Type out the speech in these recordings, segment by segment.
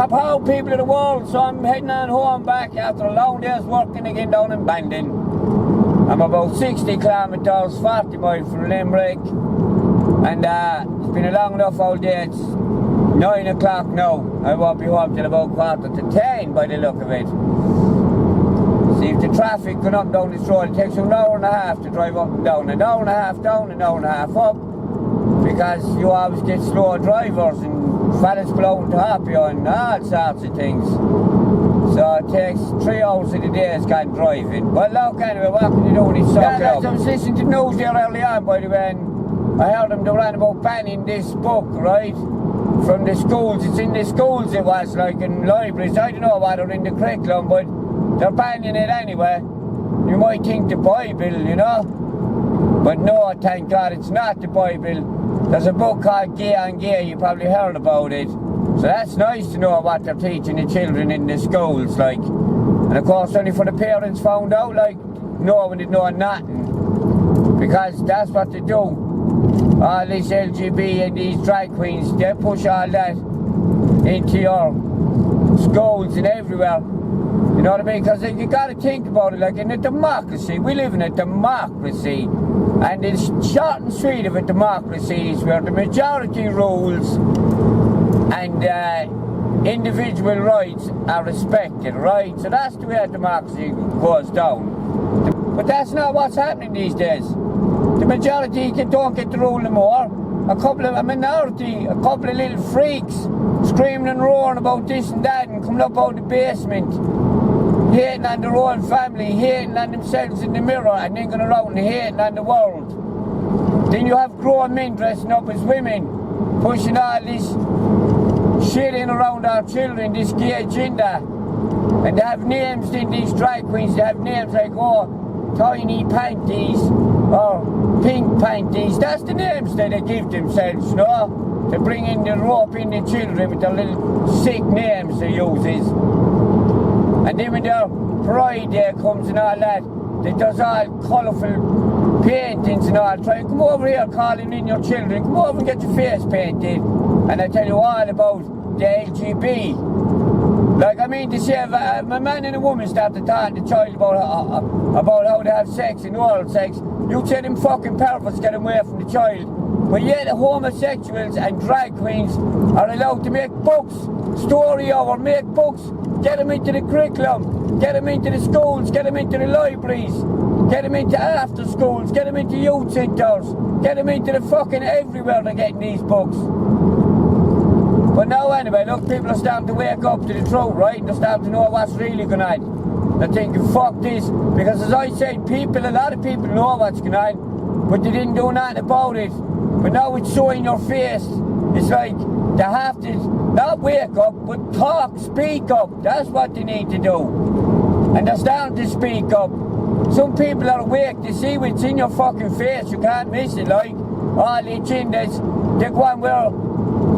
Pow people of the world, so I'm heading on home back after a long day's working again down in Bandon. I'm about 60 kilometres, 40 miles from Limerick, and it's been a long enough old day. It's 9 o'clock now. I won't be home till about 9:45 by the look of it. See, if the traffic going up down this road, it takes you an hour and a half to drive up and down, an hour and a half down, an hour and a half up, because you always get slow drivers and fellas blowing to help you and all sorts of things. So it takes 3 hours of the day is gone driving. But look, anyway, what can you do when it's soaked up? I was listening to the news there early on, by the way, and I heard them ran about banning this book, right? From the schools. It's in the schools, it was, like in libraries. I don't know what are in the curriculum, but they're banning it anyway. You might think the Bible, you know? But no, thank God, it's not the Bible. There's a book called Gay on Gay, you probably heard about it. So that's nice to know what they're teaching the children in the schools, like. And of course, only for the parents found out, like, no one did know nothing. Because that's what they do. All these LGBT and these drag queens, they push all that into your schools and everywhere. You know what I mean? Because you got to think about it, like in a democracy. We live in a democracy. And it's short and sweet of a democracy is where the majority rules and individual rights are respected, right? So that's the way a democracy goes down. But that's not what's happening these days. The majority don't get to rule no more. A minority, a couple of little freaks screaming and roaring about this and that and coming up out of the basement, hating on their own family, hating on themselves in the mirror, and then going around and hating on the world. Then you have grown men dressing up as women, pushing all this shit in around our children, this gay agenda. And they have names in these drag queens, they have names like, oh, tiny panties, or pink panties. That's the names that they give themselves, you know? They bring in the rope in the children with their little sick names they uses. And then when their pride there comes and all that, they does all colourful paintings and all. Try, come over here calling in your children, come over and get your face painted. And I tell you all about the LGBT. Like, I mean to say, if a man and a woman start to talk to the child about how they have sex and oral sex, you say them fucking perverts get away from the child. But yet the homosexuals and drag queens are allowed to make books, story over, make books, get them into the curriculum, get them into the schools, get them into the libraries, get them into after schools, get them into youth centres, get them into the fucking everywhere they're getting these books. But now anyway, look, people are starting to wake up to the truth, right? They're starting to know what's really going on. They're thinking, fuck this, because as I said, a lot of people know what's going on, but they didn't do nothing about it. But now it's so in your face, it's like they have to not wake up, but talk, speak up. That's what they need to do. And they're starting to speak up. Some people are awake, they see what's in your fucking face, you can't miss it, like. All the agendas, they go on where,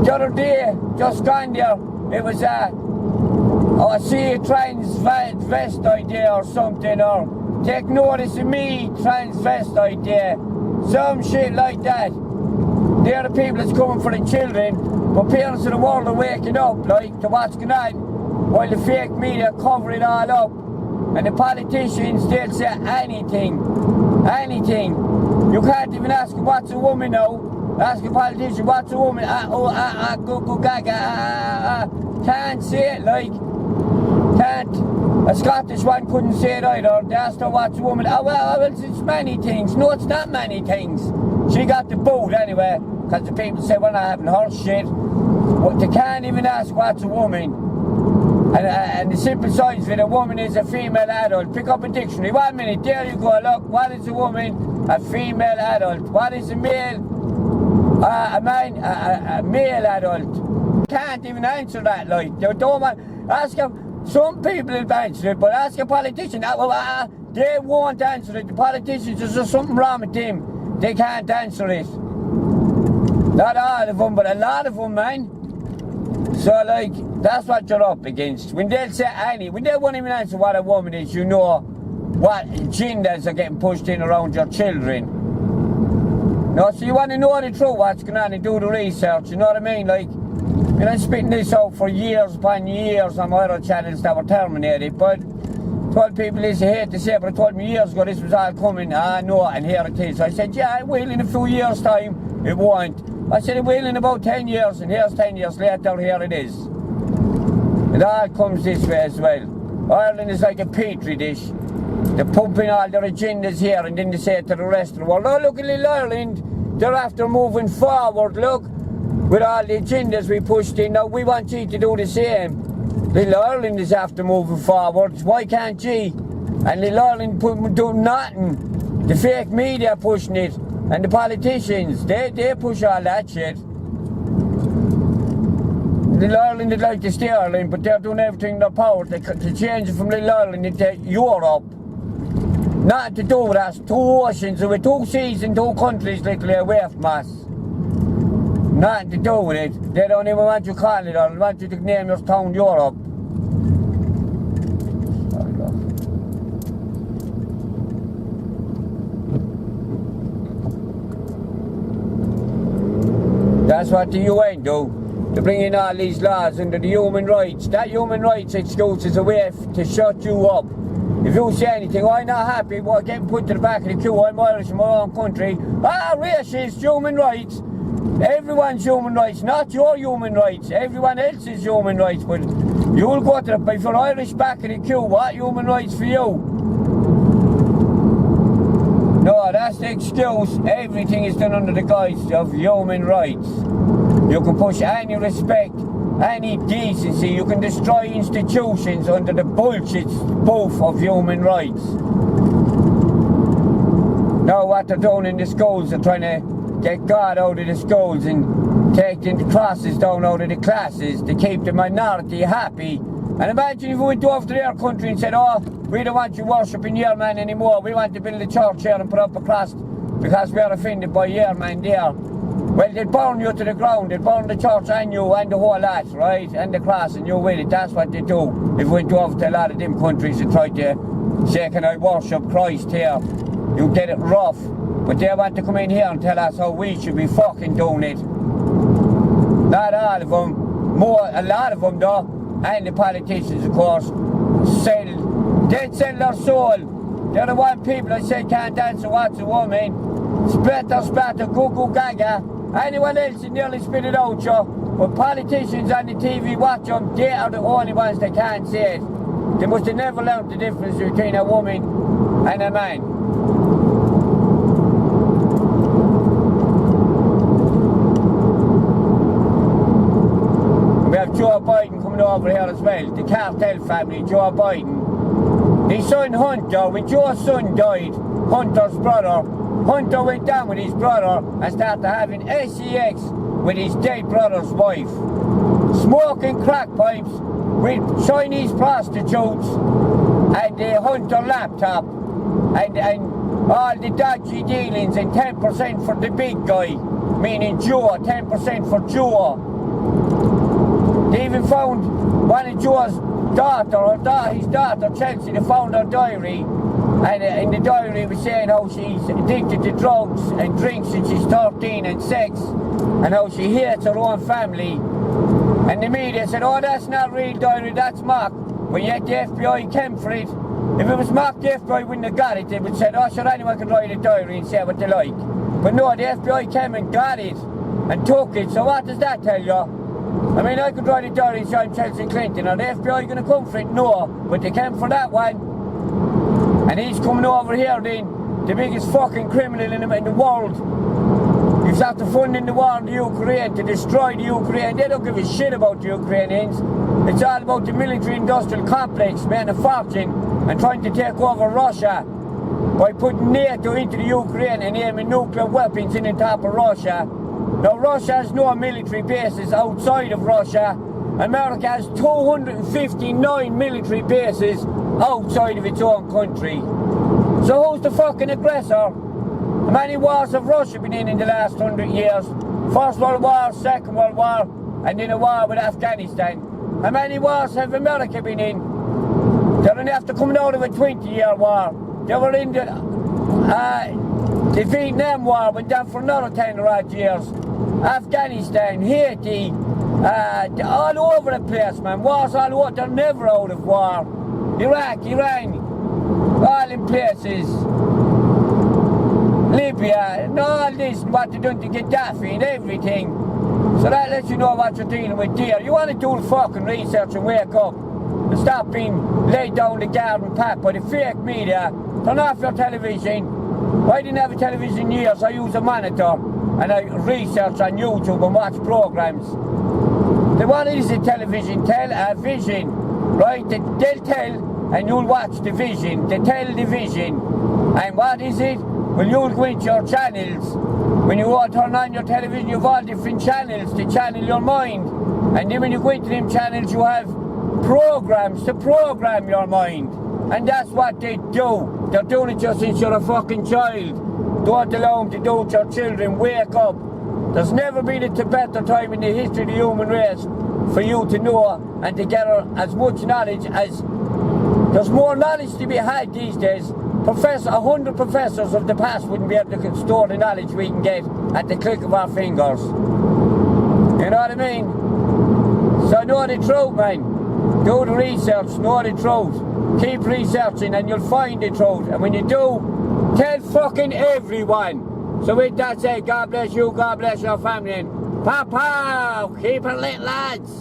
the other day, just gone there, it was I see a transvestite there or something, or take notice of me, transvestite there. Some shit like that. They're the people that's coming for the children, but parents of the world are waking up, like, to what's going on, while the fake media cover it all up. And the politicians, they'll say anything. You can't even ask what's a woman now. Ask a politician, what's a woman? Go gaga, can't say it, like, can't. A Scottish one couldn't say it either. They asked her what's a woman. Oh, well, it's many things. No, it's not many things. She got the boot anyway, because the people say we're not having her shit. They can't even ask what's a woman. And the simple signs for a woman is a female adult. Pick up a dictionary. 1 minute, there you go. Look, what is a woman? A female adult. What is a male? A man, a male adult. Can't even answer that, like. They don't want. Ask them. Some people will answer it, but ask a politician. They won't answer it. The politicians, there's something wrong with them. They can't answer it. Not all of them, but a lot of them, man. So, like, that's what you're up against. When they'll say when they won't even answer what a woman is, you know what genders are getting pushed in around your children. No, so you want to know the truth, what's going on, and do the research, you know what I mean? Like, been spitting this out for years upon years on my other channels that were terminated, but told people this, I hate to say, but I told me years ago this was all coming, no, and here it is. I said, yeah, it will in a few years' time, it won't. I said, it will in about 10 years, and here's 10 years later, here it is. It all comes this way as well. Ireland is like a petri dish. They're pumping all their agendas here, and then they say to the rest of the world, oh, look at little Ireland, they're after moving forward, look, with all the agendas we pushed in, now we want you to do the same. Little Ireland is after moving forward, why can't you? And little Ireland do nothing. The fake media pushing it, and the politicians, they push all that shit. Little Ireland would like to stay Ireland, but they're doing everything in their power to change it from Little Ireland into Europe. Nothing to do with us, 2 oceans, with 2 seas and 2 countries literally away from us. Nothing to do with it. They don't even want you to call it Ireland, they want you to name your town Europe. That's what the UN do. They bring in all these laws under the human rights. That human rights excuse is a way to shut you up. If you say anything, oh, I'm not happy, well, getting put to the back of the queue, I'm Irish in my own country. Racist, human rights. Everyone's human rights, not your human rights. Everyone else's human rights. But you'll go to the, if you're Irish back in the queue, what human rights for you? No, that's the excuse. Everything is done under the guise of human rights. You can push any respect, any decency. You can destroy institutions under the bullshit spoof of human rights. Now what they're doing in the schools, they're trying to get God out of the schools and take the crosses down out of the classes to keep the minority happy. And imagine if we went over to their country and said, oh, we don't want you worshipping your man anymore. We want to build a church here and put up a cross because we are offended by your man there. Well, they'd burn you to the ground. They'd burn the church and you and the whole lot, right? And the cross and you with it. That's what they do. If we went over to a lot of them countries and tried to say, can I worship Christ here? You get it rough. But they want to come in here and tell us how we should be fucking doing it. Not all of them. A lot of them though. And the politicians, of course, they'd sell their soul. They're the one people that say can't dance and what's a woman. Splatter, goo gaga. Anyone else can nearly spit it out, yo. But politicians on the TV watch them, they are the only ones that can't say it. They must have never learned the difference between a woman and a man. We have Joe Biden coming over here as well, the cartel family, Joe Biden. His son Hunter, when Joe's son died, Hunter's brother, Hunter went down with his brother and started having sex with his dead brother's wife. Smoking crack pipes with Chinese prostitutes and the Hunter laptop and all the dodgy dealings and 10% for the big guy, meaning Joe, 10% for Joe. They even found one of Joe's his daughter Chelsea, they found her diary, and in the diary it was saying how she's addicted to drugs and drinks since she's 13 and sex, and how she hates her own family. And the media said, oh, that's not real diary, that's mock. But yet the FBI came for it. If it was mock, the FBI wouldn't have got it. They would have said, oh, sure, anyone can write a diary and say what they like. But no, the FBI came and got it and took it. So what does that tell you? I mean, I could write a diary and say I'm Chelsea Clinton. Are the FBI going to come for it? No. But they came for that one. And he's coming over here then, the biggest fucking criminal in the world. He's after funding the war in the Ukraine to destroy the Ukraine. They don't give a shit about the Ukrainians. It's all about the military-industrial complex making a fortune and trying to take over Russia by putting NATO into the Ukraine and aiming nuclear weapons in the top of Russia. Now, Russia has no military bases outside of Russia. America has 259 military bases outside of its own country. So who's the fucking aggressor? How many wars have Russia been in the last 100 years? First World War, Second World War, and then a war with Afghanistan. How many wars have America been in? They're only after coming out of a 20-year war. They were in the Vietnam War, went down for another 10 or odd years. Afghanistan, Haiti, all over the place, man. Wars all over. They're never out of war. Iraq, Iran, all in places. Libya, and all this, and what they're doing to Gaddafi and everything. So that lets you know what you're dealing with there. You want to do the fucking research and wake up and stop being laid down the garden path by the fake media. Turn off your television. I didn't have a television in years. I use a monitor and I research on YouTube and watch programs. The one is a television, vision, right? They'll tell and you'll watch the vision. They tell the vision. And what is it? Well, you'll go into your channels. When you all turn on your television, you have all different channels to channel your mind. And then when you go into them channels, you have programs to program your mind. And that's what they do. They're doing it just since you're a fucking child. Don't allow them to do it to your children. Wake up. There's never been a better time in the history of the human race for you to know and to get as much knowledge as... There's more knowledge to be had these days. 100 professors of the past wouldn't be able to store the knowledge we can get at the click of our fingers. You know what I mean? So know the truth, man. Do the research, know the truth. Keep researching and you'll find the truth. And when you do, tell fucking everyone. So with that said, God bless you, God bless your family. And pow pow, keep it lit, lads.